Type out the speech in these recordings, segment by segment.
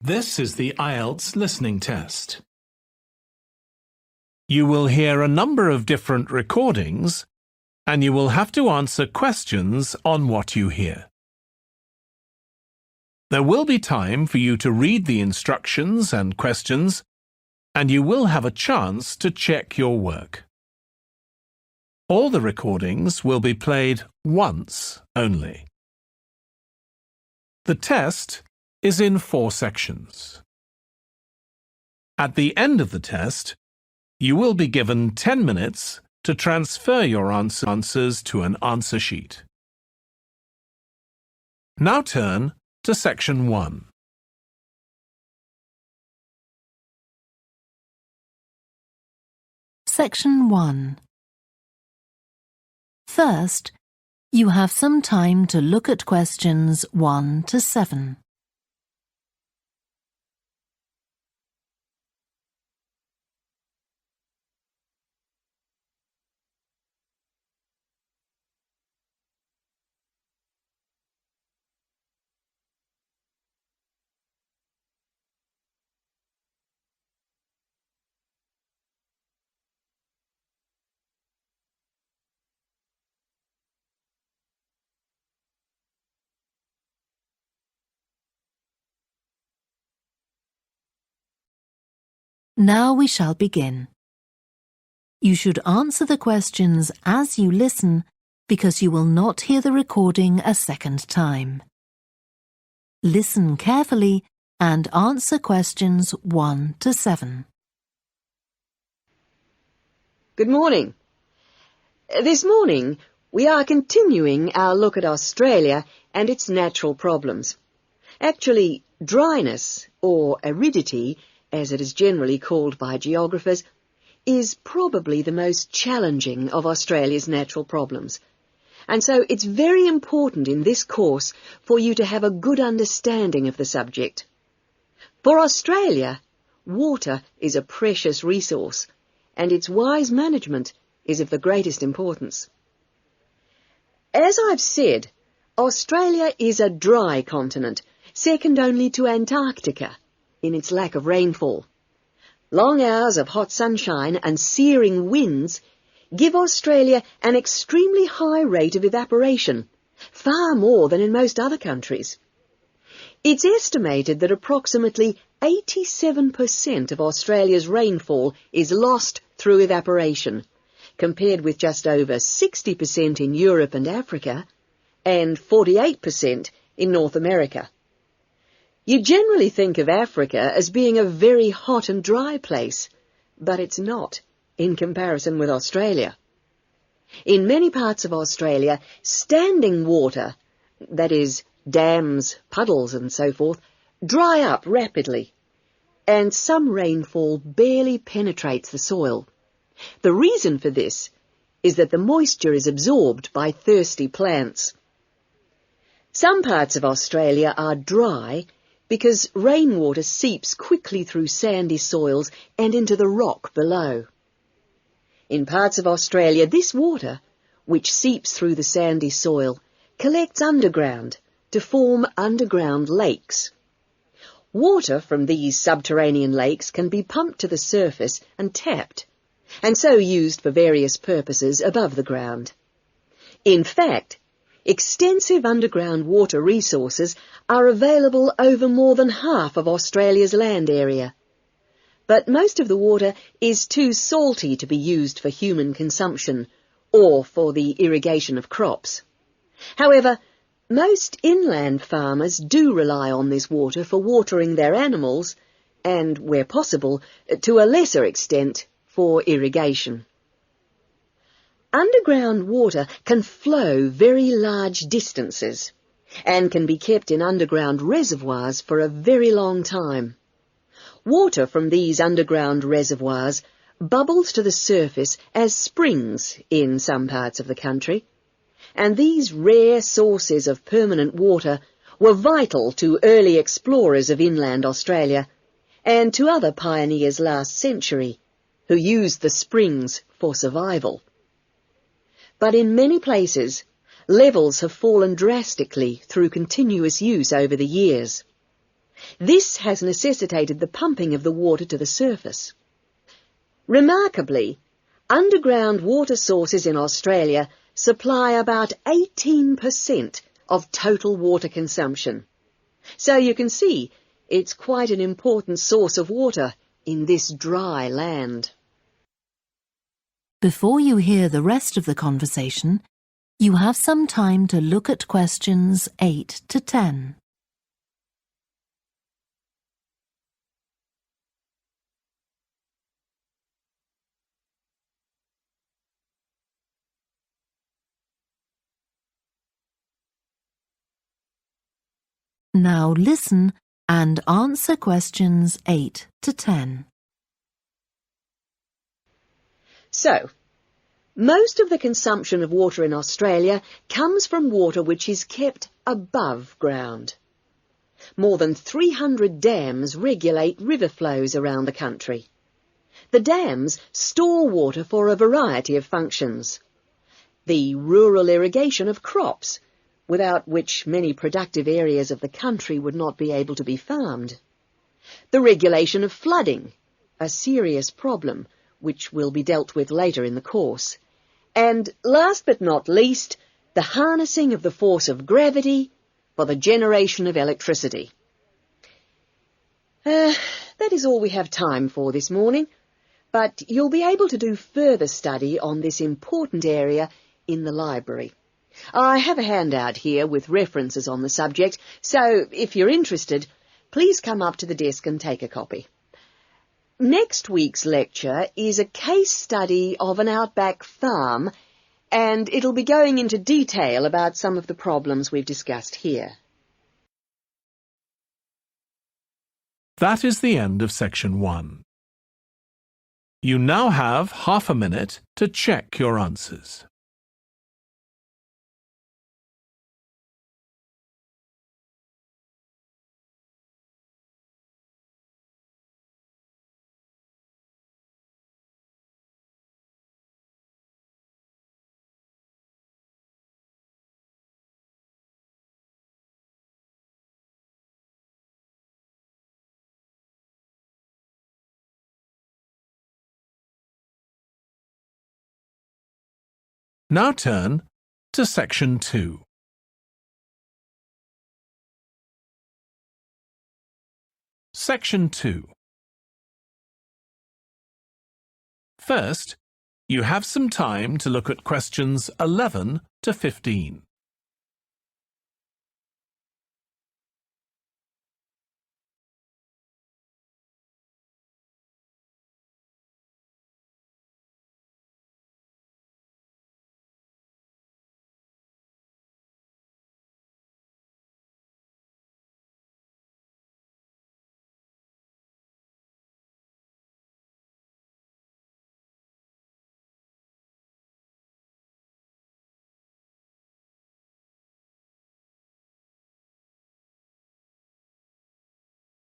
This is the IELTS listening test. You will hear a number of different recordings, and you will have to answer questions on what you hear. There will be time for you to read the instructions and questions, and you will have a chance to check your work. All the recordings will be played once only. The test is in 4 sections. At the end of the test, you will be given 10 minutes to transfer your answers to an answer sheet. Now turn to Section 1. Section 1. First, you have some time to look at questions 1 to 7. Now we shall begin. You should answer the questions as you listen because you will not hear the recording a second time. Listen carefully and answer questions 1 to 7. Good morning. This morning we are continuing our look at Australia and its natural problems. Actually, dryness, or aridity, as it is generally called by geographers, is probably the most challenging of Australia's natural problems. And so it's very important in this course for you to have a good understanding of the subject. For Australia, water is a precious resource, and its wise management is of the greatest importance. As I've said, Australia is a dry continent, second only to Antarctica in its lack of rainfall. Long hours of hot sunshine and searing winds give Australia an extremely high rate of evaporation, far more than in most other countries. It's estimated that approximately 87% of Australia's rainfall is lost through evaporation, compared with just over 60% in Europe and Africa, and 48% in North America. You generally think of Africa as being a very hot and dry place, but it's not, in comparison with Australia. In many parts of Australia, standing water, that is, dams, puddles and so forth, dry up rapidly, and some rainfall barely penetrates the soil. The reason for this is that the moisture is absorbed by thirsty plants. Some parts of Australia are dry because rainwater seeps quickly through sandy soils and into the rock below. In parts of Australia, this water, which seeps through the sandy soil, collects underground to form underground lakes. Water from these subterranean lakes can be pumped to the surface and tapped, and so used for various purposes above the ground. In fact, extensive underground water resources are available over more than half of Australia's land area. But most of the water is too salty to be used for human consumption or for the irrigation of crops. However, most inland farmers do rely on this water for watering their animals and, where possible, to a lesser extent, for irrigation. Underground water can flow very large distances and can be kept in underground reservoirs for a very long time. Water from these underground reservoirs bubbles to the surface as springs in some parts of the country, and these rare sources of permanent water were vital to early explorers of inland Australia and to other pioneers last century who used the springs for survival. But in many places, levels have fallen drastically through continuous use over the years. This has necessitated the pumping of the water to the surface. Remarkably, underground water sources in Australia supply about 18% of total water consumption. So you can see it's quite an important source of water in this dry land. Before you hear the rest of the conversation, you have some time to look at questions 8 to 10. Now listen and answer questions 8 to 10. So, most of the consumption of water in Australia comes from water which is kept above ground. More than 300 dams regulate river flows around the country. The dams store water for a variety of functions. The rural irrigation of crops, without which many productive areas of the country would not be able to be farmed. The regulation of flooding, a serious problem which will be dealt with later in the course. And last but not least, the harnessing of the force of gravity for the generation of electricity. That is all we have time for this morning, but you'll be able to do further study on this important area in the library. I have a handout here with references on the subject, so if you're interested, please come up to the desk and take a copy. Next week's lecture is a case study of an outback farm, and it'll be going into detail about some of the problems we've discussed here. That is the end of section 1. You now have half a minute to check your answers. Now turn to section 2. Section 2. First, you have some time to look at questions 11 to 15.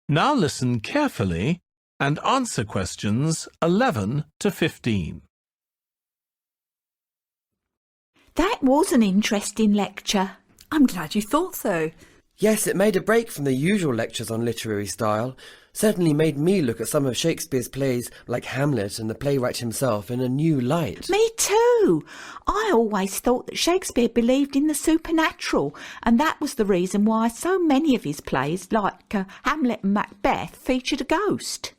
Now listen carefully and answer questions 11 to 15. That was an interesting lecture. I'm glad you thought so. Yes, it made a break from the usual lectures on literary style. Certainly made me look at some of Shakespeare's plays like Hamlet and the playwright himself in a new light. Me too. I always thought that Shakespeare believed in the supernatural, and that was the reason why so many of his plays, like Hamlet and Macbeth, featured a ghost.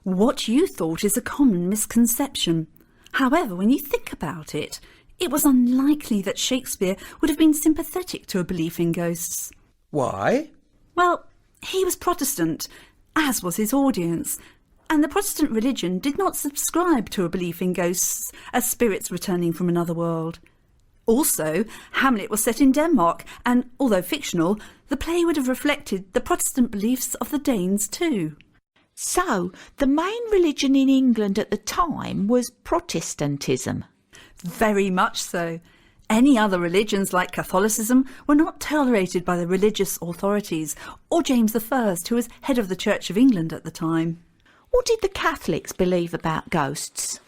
What you thought is a common misconception. However, when you think about it, it was unlikely that Shakespeare would have been sympathetic to a belief in ghosts. Why? Well, he was Protestant, as was his audience, and the Protestant religion did not subscribe to a belief in ghosts as spirits returning from another world. Also, Hamlet was set in Denmark, and although fictional, the play would have reflected the Protestant beliefs of the Danes too. So, the main religion in England at the time was Protestantism. Very much so. Any other religions like Catholicism were not tolerated by the religious authorities or James I, who was head of the Church of England at the time. What did the Catholics believe about ghosts?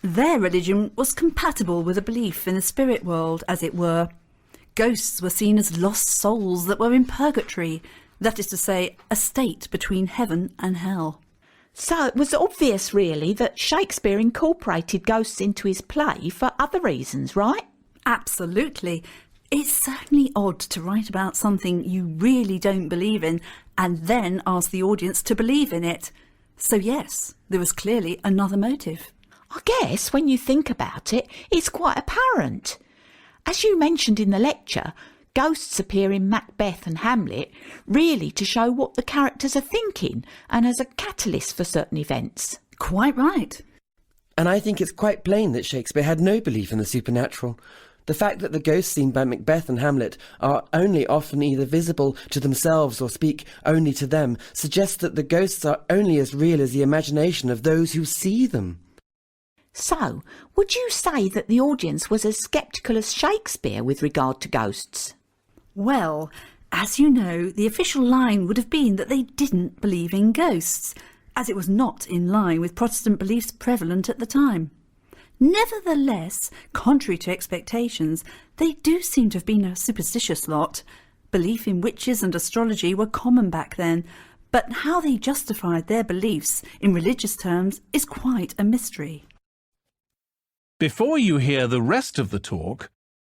Their religion was compatible with a belief in the spirit world, as it were. Ghosts were seen as lost souls that were in purgatory, That is to say, a state between heaven and hell. So it was obvious, really, that Shakespeare incorporated ghosts into his play for other reasons, right? Absolutely. It's certainly odd to write about something you really don't believe in and then ask the audience to believe in it. So yes, there was clearly another motive. I guess when you think about it, it's quite apparent. As you mentioned in the lecture, ghosts appear in Macbeth and Hamlet really to show what the characters are thinking and as a catalyst for certain events. Quite right. And I think it's quite plain that Shakespeare had no belief in the supernatural. The fact that the ghosts seen by Macbeth and Hamlet are only often either visible to themselves or speak only to them suggests that the ghosts are only as real as the imagination of those who see them. So, would you say that the audience was as sceptical as Shakespeare with regard to ghosts? Well, as you know, the official line would have been that they didn't believe in ghosts, as it was not in line with Protestant beliefs prevalent at the time. Nevertheless, contrary to expectations, they do seem to have been a superstitious lot. Belief in witches and astrology were common back then, but how they justified their beliefs in religious terms is quite a mystery. Before you hear the rest of the talk,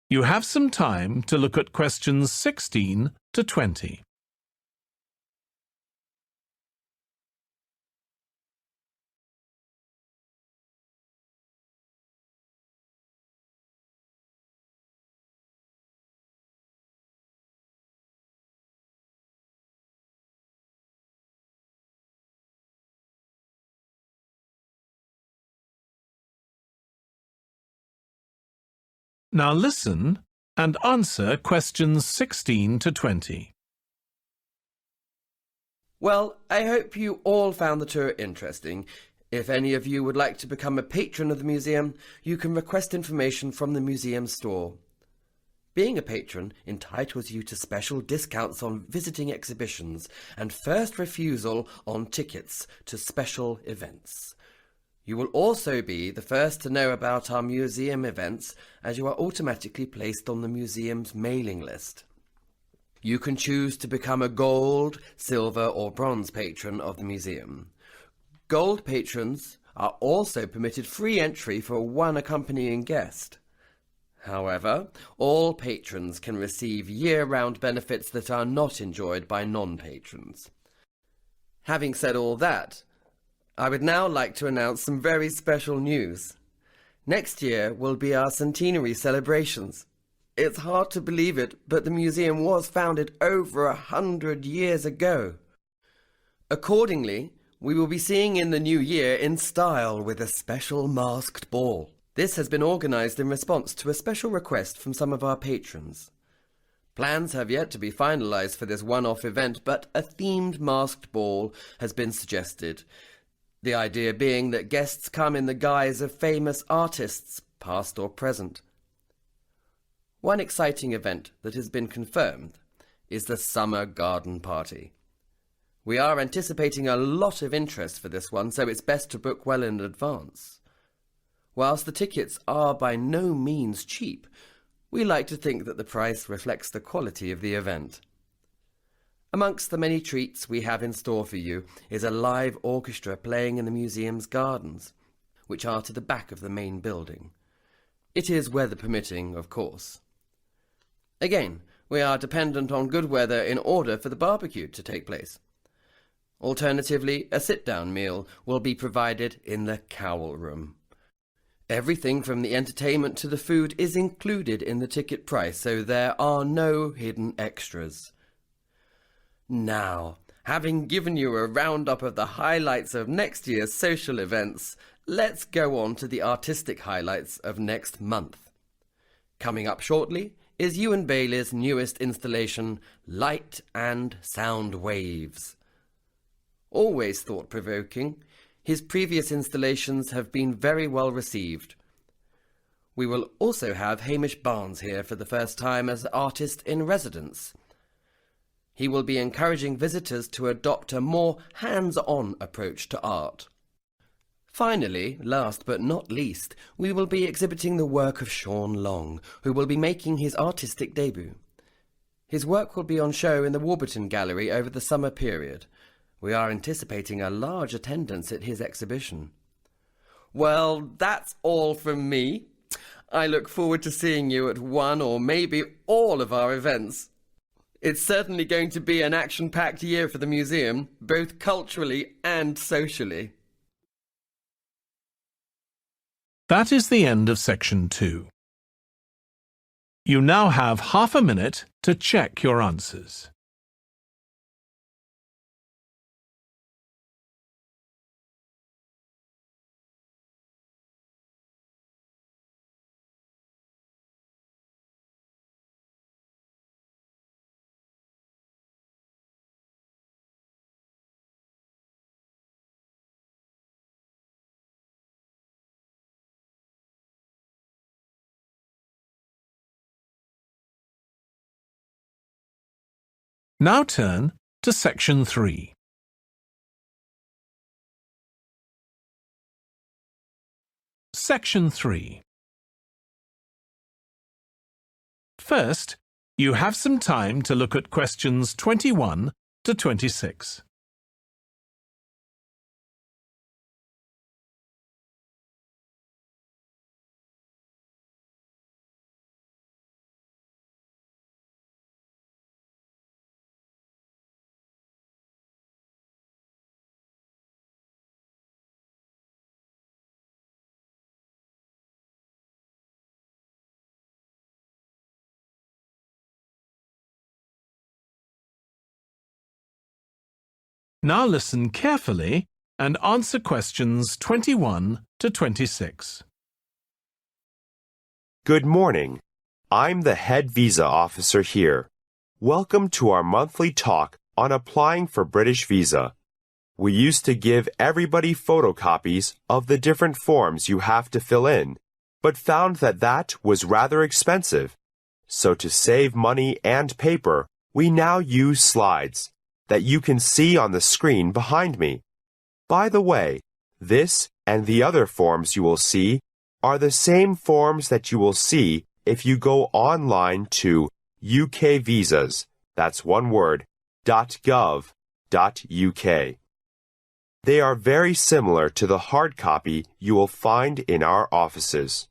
you have some time to look at questions 16 to 20. Now listen and answer questions 16 to 20. Well, I hope you all found the tour interesting. If any of you would like to become a patron of the museum, you can request information from the museum store. Being a patron entitles you to special discounts on visiting exhibitions and first refusal on tickets to special events. You will also be the first to know about our museum events as you are automatically placed on the museum's mailing list. You can choose to become a gold, silver or bronze patron of the museum. Gold patrons are also permitted free entry for one accompanying guest. However, all patrons can receive year-round benefits that are not enjoyed by non-patrons. Having said all that, I would now like to announce some very special news. Next year will be our Centenary Celebrations. It's hard to believe it, but the museum was founded over 100 years ago. Accordingly, we will be seeing in the new year in style with a special masked ball. This has been organised in response to a special request from some of our patrons. Plans have yet to be finalised for this one-off event, but a themed masked ball has been suggested. The idea being that guests come in the guise of famous artists, past or present. One exciting event that has been confirmed is the Summer Garden Party. We are anticipating a lot of interest for this one, so it's best to book well in advance. Whilst the tickets are by no means cheap, we like to think that the price reflects the quality of the event. Amongst the many treats we have in store for you is a live orchestra playing in the museum's gardens, which are to the back of the main building. It is weather permitting, of course. Again, we are dependent on good weather in order for the barbecue to take place. Alternatively, a sit-down meal will be provided in the Cowl Room. Everything from the entertainment to the food is included in the ticket price, so there are no hidden extras. Now, having given you a roundup of the highlights of next year's social events, let's go on to the artistic highlights of next month. Coming up shortly is Ewan Bailey's newest installation, Light and Sound Waves. Always thought-provoking, his previous installations have been very well received. We will also have Hamish Barnes here for the first time as artist in residence. He will be encouraging visitors to adopt a more hands-on approach to art. Finally, last but not least, we will be exhibiting the work of Sean Long, who will be making his artistic debut. His work will be on show in the Warburton Gallery over the summer period. We are anticipating a large attendance at his exhibition. Well, that's all from me. I look forward to seeing you at one or maybe all of our events. It's certainly going to be an action-packed year for the museum, both culturally and socially. That is the end of section 2. You now have half a minute to check your answers. Now turn to section 3. Section 3. First, you have some time to look at questions 21 to 26. Now listen carefully and answer questions 21 to 26. Good morning. I'm the head visa officer here. Welcome to our monthly talk on applying for British visa. We used to give everybody photocopies of the different forms you have to fill in, but found that was rather expensive. So to save money and paper, we now use slides that you can see on the screen behind me. By the way, this and the other forms you will see are the same forms that you will see if you go online to UK Visas, that's one word, .gov.uk. They are very similar to the hard copy you will find in our offices.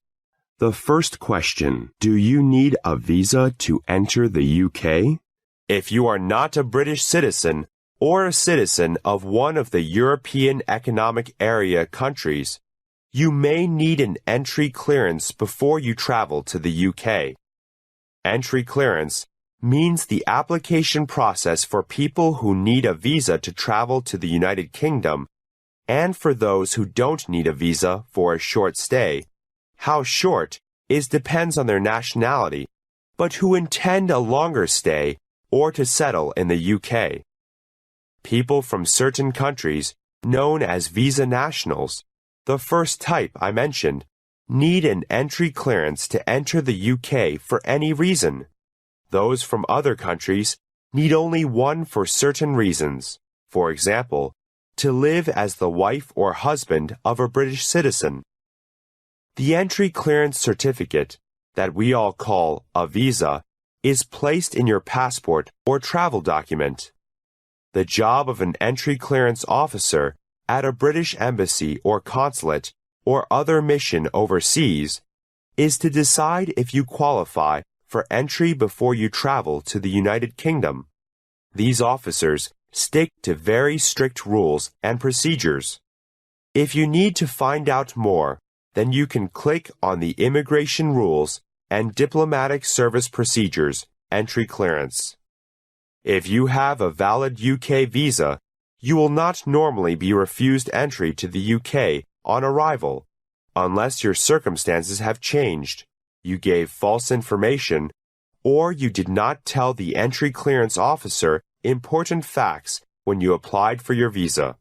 The first question, do you need a visa to enter the UK? If you are not a British citizen or a citizen of one of the European Economic Area countries, you may need an entry clearance before you travel to the UK. Entry clearance means the application process for people who need a visa to travel to the United Kingdom and for those who don't need a visa for a short stay. How short depends on their nationality, but who intend a longer stay or to settle in the UK. People from certain countries, known as visa nationals, the first type I mentioned, need an entry clearance to enter the UK for any reason. Those from other countries need only one for certain reasons. For example, to live as the wife or husband of a British citizen. The entry clearance certificate, that we all call a visa, is placed in your passport or travel document. The job of an entry clearance officer at a British embassy or consulate or other mission overseas is to decide if you qualify for entry before you travel to the United Kingdom. These officers stick to very strict rules and procedures. If you need to find out more, then you can click on the Immigration Rules and Diplomatic Service Procedures, Entry Clearance. If you have a valid UK visa, you will not normally be refused entry to the UK on arrival, unless your circumstances have changed, you gave false information, or you did not tell the entry clearance officer important facts when you applied for your visa.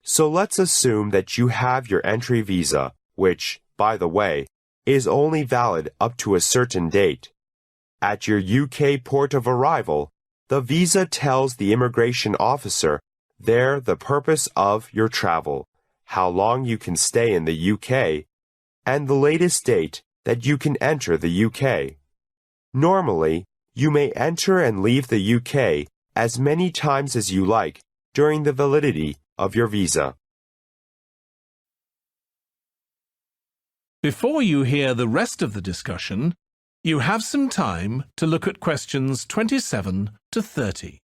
So let's assume that you have your entry visa, which, by the way, is only valid up to a certain date. At your UK port of arrival, the visa tells the immigration officer there the purpose of your travel, how long you can stay in the UK, and the latest date that you can enter the UK. Normally, You may enter and leave the UK as many times as you like during the validity of your visa. Before you hear the rest of the discussion, you have some time to look at questions 27 to 30.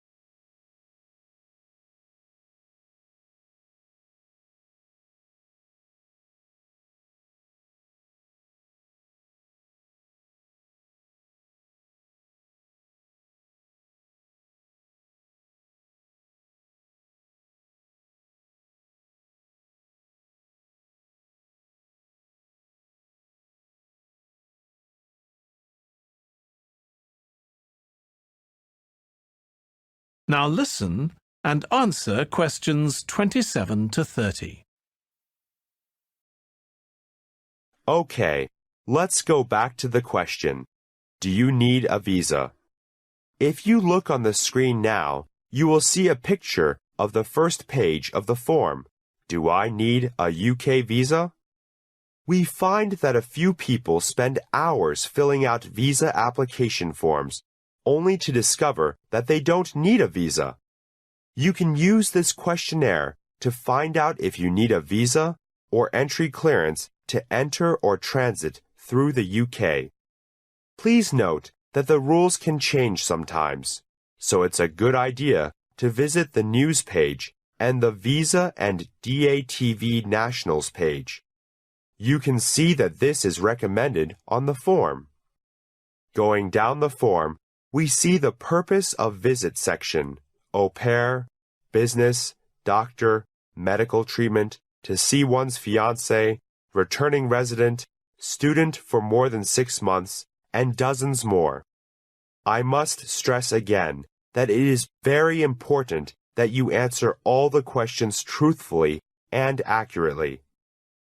Now listen and answer questions 27 to 30. Okay, let's go back to the question. Do you need a visa? If you look on the screen now, you will see a picture of the first page of the form. Do I need a UK visa? We find that a few people spend hours filling out visa application forms, only to discover that they don't need a visa. You can use this questionnaire to find out if you need a visa or entry clearance to enter or transit through the UK. Please note that the rules can change sometimes, so it's a good idea to visit the news page and the Visa and DATV Nationals page. You can see that this is recommended on the form. Going down the form, we see the purpose of visit section, au pair, business, doctor, medical treatment, to see one's fiancé, returning resident, student for more than 6 months, and dozens more. I must stress again that it is very important that you answer all the questions truthfully and accurately.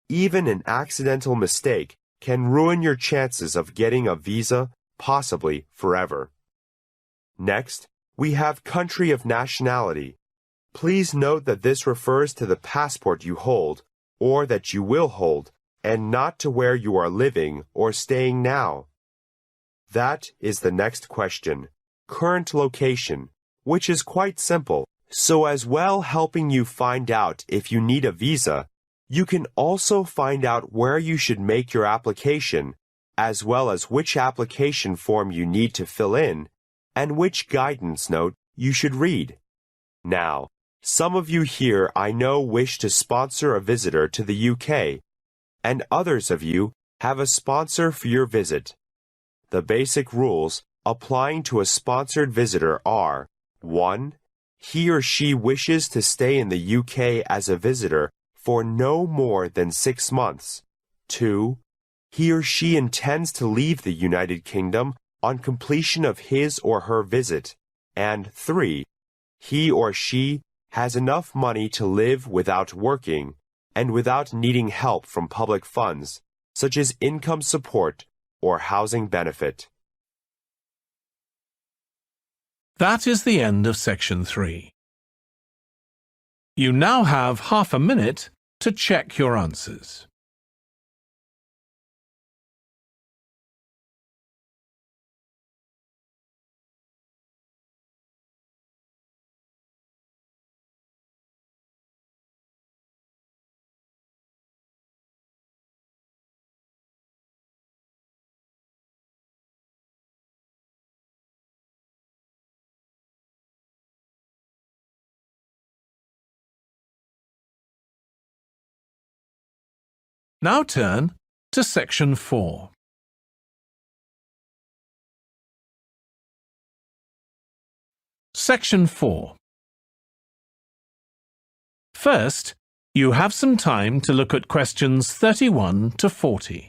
Even an accidental mistake can ruin your chances of getting a visa, possibly forever. Next, we have country of nationality. Please note that this refers to the passport you hold, or that you will hold, and not to where you are living or staying now. That is the next question, current location, which is quite simple. So as well helping you find out if you need a visa, you can also find out where you should make your application, as well as which application form you need to fill in, and which guidance note you should read. Now, some of you here I know wish to sponsor a visitor to the UK, and others of you have a sponsor for your visit. The basic rules applying to a sponsored visitor are: 1. He or she wishes to stay in the UK as a visitor for no more than 6 months. 2. He or she intends to leave the United Kingdom on completion of his or her visit. And 3. He or she has enough money to live without working and without needing help from public funds, such as income support or housing benefit. That is the end of section 3. You now have half a minute to check your answers. Now turn to section 4. Section 4. First, you have some time to look at questions 31 to 40.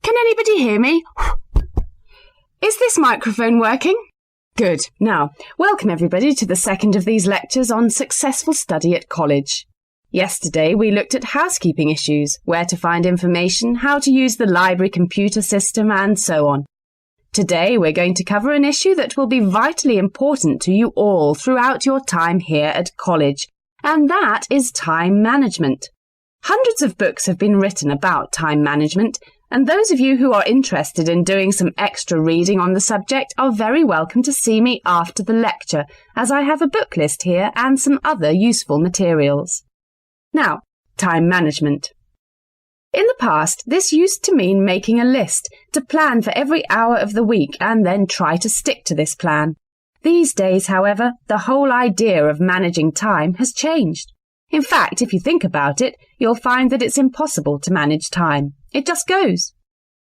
Can anybody hear me? Is this microphone working? Good. Now, welcome everybody to the second of these lectures on successful study at college. Yesterday we looked at housekeeping issues, where to find information, how to use the library computer system, and so on. Today we're going to cover an issue that will be vitally important to you all throughout your time here at college, and that is time management. Hundreds of books have been written about time management, and those of you who are interested in doing some extra reading on the subject are very welcome to see me after the lecture, as I have a book list here and some other useful materials. Now, time management. In the past, this used to mean making a list to plan for every hour of the week and then try to stick to this plan. These days, however, the whole idea of managing time has changed. In fact, if you think about it, you'll find that it's impossible to manage time. It just goes.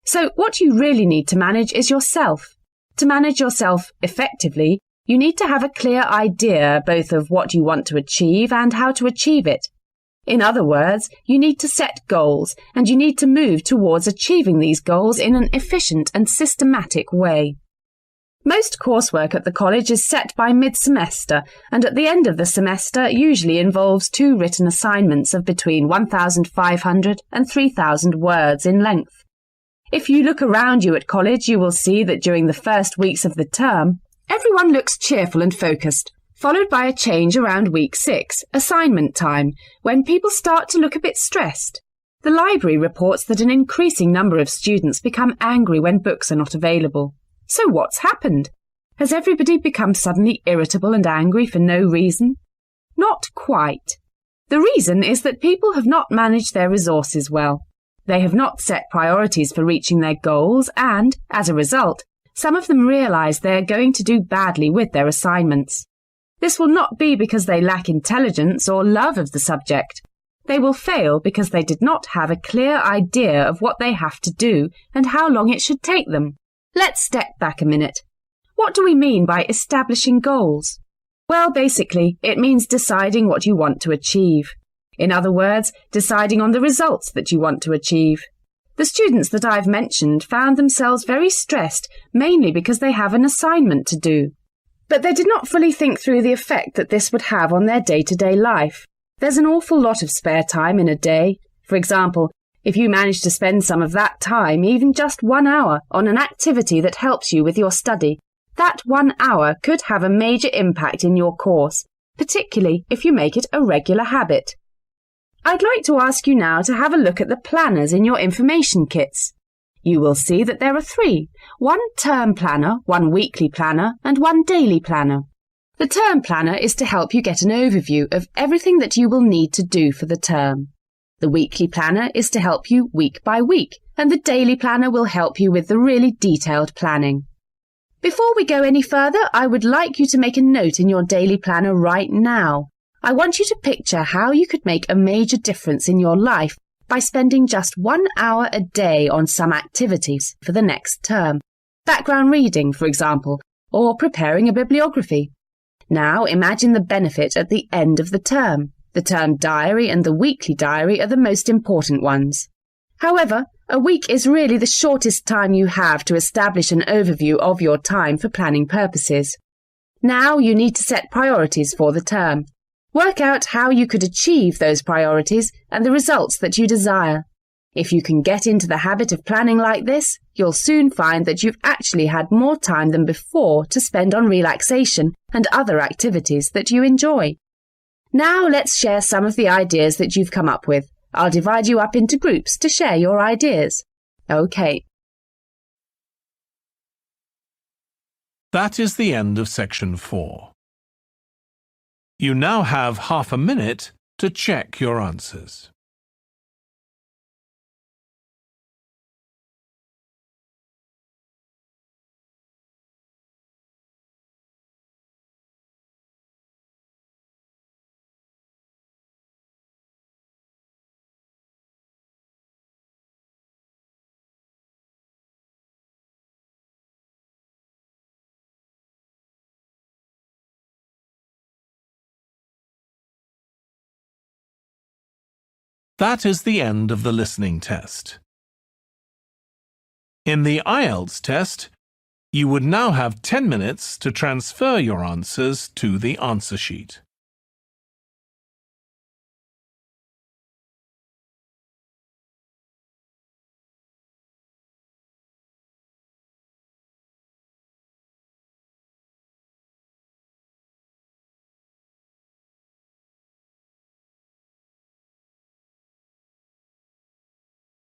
So what you really need to manage is yourself. To manage yourself effectively, you need to have a clear idea both of what you want to achieve and how to achieve it. In other words, you need to set goals, and you need to move towards achieving these goals in an efficient and systematic way. Most coursework at the college is set by mid-semester, and at the end of the semester usually involves 2 written assignments of between 1,500 and 3,000 words in length. If you look around you at college, you will see that during the first weeks of the term, everyone looks cheerful and focused, followed by a change around week 6, assignment time, when people start to look a bit stressed. The library reports that an increasing number of students become angry when books are not available. So what's happened? Has everybody become suddenly irritable and angry for no reason? Not quite. The reason is that people have not managed their resources well. They have not set priorities for reaching their goals and, as a result, some of them realise they are going to do badly with their assignments. This will not be because they lack intelligence or love of the subject. They will fail because they did not have a clear idea of what they have to do and how long it should take them. Let's step back a minute. What do we mean by establishing goals? Well, basically, it means deciding what you want to achieve. In other words, deciding on the results that you want to achieve. The students that I've mentioned found themselves very stressed, mainly because they have an assignment to do. But they did not fully think through the effect that this would have on their day-to-day life. There's an awful lot of spare time in a day. For example, if you manage to spend some of that time, even just 1 hour, on an activity that helps you with your study, that 1 hour could have a major impact in your course, particularly if you make it a regular habit. I'd like to ask you now to have a look at the planners in your information kits. You will see that there are 3, 1 term planner, 1 weekly planner, and 1 daily planner. The term planner is to help you get an overview of everything that you will need to do for the term. The weekly planner is to help you week by week, and the daily planner will help you with the really detailed planning. Before we go any further, I would like you to make a note in your daily planner right now. I want you to picture how you could make a major difference in your life by spending just 1 hour a day on some activities for the next term. Background reading, for example, or preparing a bibliography. Now imagine the benefit at the end of the term. The term diary and the weekly diary are the most important ones. However, a week is really the shortest time you have to establish an overview of your time for planning purposes. Now you need to set priorities for the term. Work out how you could achieve those priorities and the results that you desire. If you can get into the habit of planning like this, you'll soon find that you've actually had more time than before to spend on relaxation and other activities that you enjoy. Now let's share some of the ideas that you've come up with. I'll divide you up into groups to share your ideas. OK. That is the end of section 4. You now have half a minute to check your answers. That is the end of the listening test. In the IELTS test, You would now have 10 minutes to transfer your answers to the answer sheet.